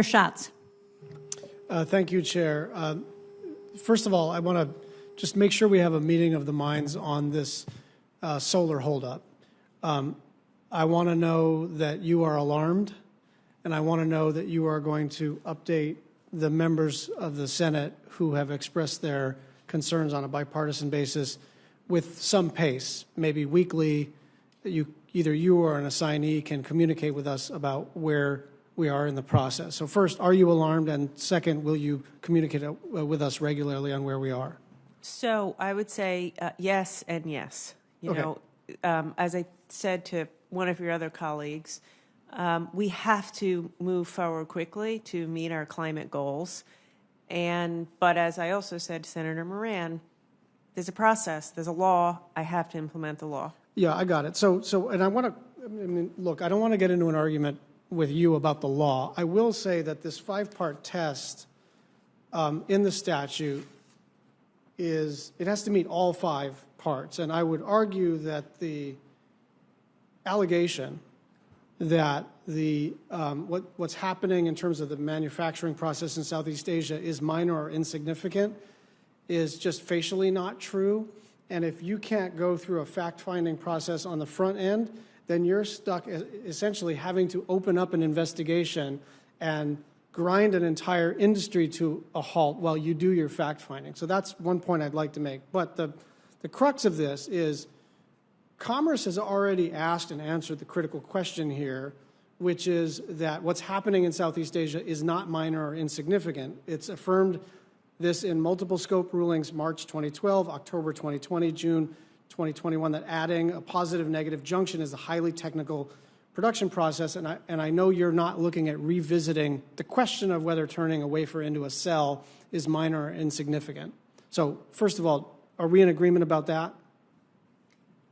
Schatz. Thank you, Chair. First of all, I want to just make sure we have a meeting of the minds on this solar holdup. I want to know that you are alarmed, and I want to know that you are going to update the members of the Senate who have expressed their concerns on a bipartisan basis with some pace, maybe weekly, that either you or an assignee can communicate with us about where we are in the process. So first, are you alarmed? And second, will you communicate with us regularly on where we are? So I would say yes and yes. You know, as I said to one of your other colleagues, we have to move forward quickly to meet our climate goals. But as I also said to Senator Moran, there's a process, there's a law. I have to implement the law. Yeah, I got it. And I want to, look, I don't want to get into an argument with you about the law. I will say that this 5-part test in the statute it has to meet all 5 parts. And I would argue that the allegation that what's happening in terms of the manufacturing process in Southeast Asia is minor or insignificant is just facially not true. And if you can't go through a fact-finding process on the front end, then you're stuck essentially having to open up an investigation and grind an entire industry to a halt while you do your fact-finding. So that's one point I'd like to make. But the crux of this is Commerce has already asked and answered the critical question here, which is that what's happening in Southeast Asia is not minor or insignificant. It's affirmed this in multiple scope rulings, March 2012, October 2020, June 2021, that adding a positive-negative junction is a highly technical production process, and I know you're not looking at revisiting the question of whether turning a wafer into a cell is minor or insignificant. So first of all, are we in agreement about that?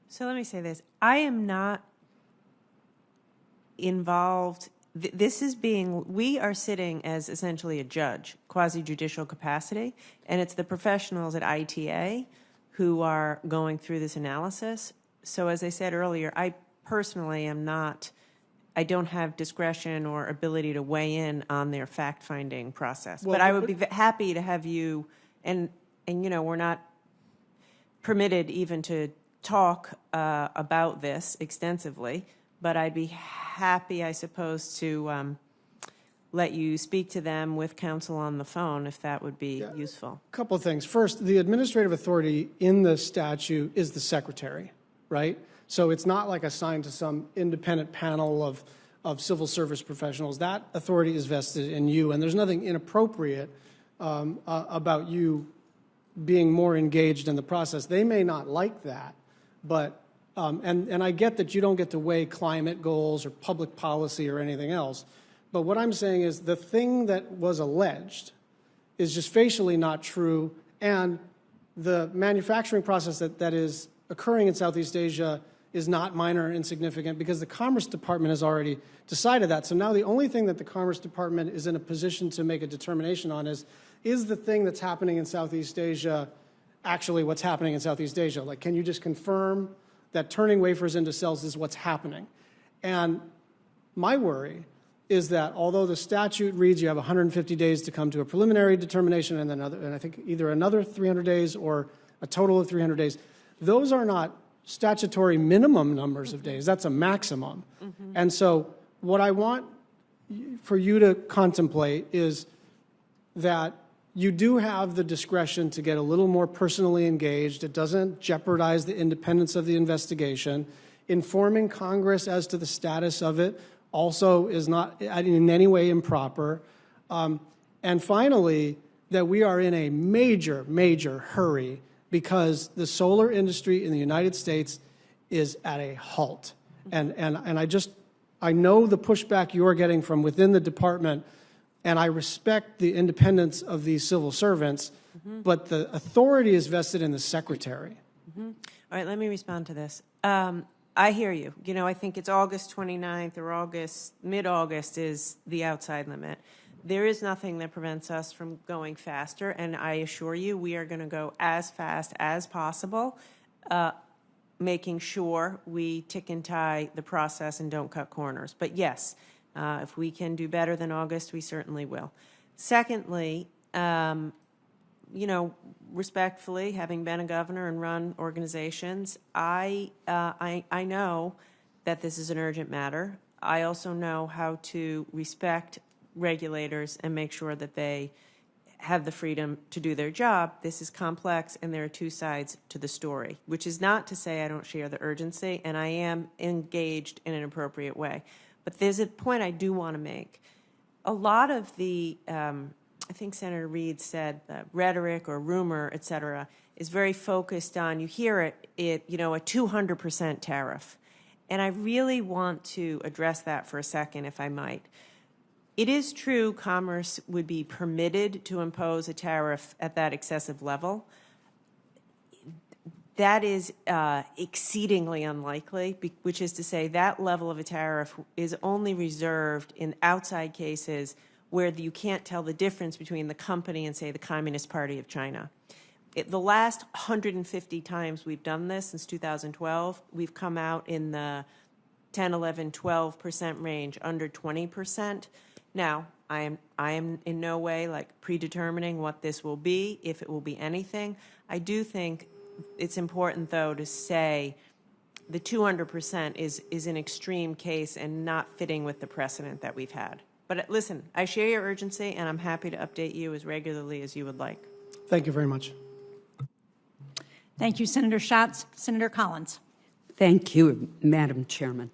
So let me say this. I am not involved. We are sitting as essentially a judge, quasi-judicial capacity, and it's the professionals at ITA who are going through this analysis. So as I said earlier, I personally I don't have discretion or ability to weigh in on their fact-finding process. Well, but I would be happy to have you, and you know, we're not permitted even to talk about this extensively, but I'd be happy, I suppose, to let you speak to them with counsel on the phone if that would be useful. A couple of things. First, the administrative authority in the statute is the secretary, right? So it's not like assigned to some independent panel of civil service professionals. That authority is vested in you, and there's nothing inappropriate about you being more engaged in the process. They may not like that, but and I get that you don't get to weigh climate goals or public policy or anything else. But what I'm saying is the thing that was alleged is just facially not true, and the manufacturing process that is occurring in Southeast Asia is not minor or insignificant because the Commerce Department has already decided that. So now the only thing that the Commerce Department is in a position to make a determination on is the thing that's happening in Southeast Asia actually what's happening in Southeast Asia? Like, can you just confirm that turning wafers into cells is what's happening? And my worry is that although the statute reads you have 150 days to come to a preliminary determination and then I think either another 300 days or a total of 300 days, those are not statutory minimum numbers of days. That's a maximum. And so what I want for you to contemplate is that you do have the discretion to get a little more personally engaged. It doesn't jeopardize the independence of the investigation. Informing Congress as to the status of it also is not in any way improper. And finally, that we are in a major, major hurry because the solar industry in the United States is at a halt. And I know the pushback you're getting from within the department, and I respect the independence of these civil servants, but the authority is vested in the secretary. All right, let me respond to this. I hear you. You know, I think it's August 29th or mid-August is the outside limit. There is nothing that prevents us from going faster, and I assure you we are going to go as fast as possible, making sure we tick and tie the process and don't cut corners. But yes, If we can do better than August, we certainly will. Secondly, respectfully, having been a governor and run organizations, I know that this is an urgent matter. I also know how to respect regulators and make sure that they have the freedom to do their job. This is complex, and there are two sides to the story, which is not to say I don't share the urgency, and I am engaged in an appropriate way. But there's a point I do want to make. A lot of the, I think Senator Reid said, rhetoric or rumor, et cetera, is very focused on, you hear a 200% tariff. And I really want to address that for a second, if I might. It is true commerce would be permitted to impose a tariff at that excessive level. That is exceedingly unlikely, which is to say that level of a tariff is only reserved in outside cases where you can't tell the difference between the company and, say, the Communist Party of China. The last 150 times we've done this since 2012, we've come out in the 10, 11, 12% range, under 20%. Now, I am in no way predetermining what this will be, if it will be anything. I do think it's important, though, to say the 200% is an extreme case and not fitting with the precedent that we've had. But listen, I share your urgency, and I'm happy to update you as regularly as you would like. Thank you very much. Thank you, Senator Schatz. Senator Collins. Thank you, Madam Chairman.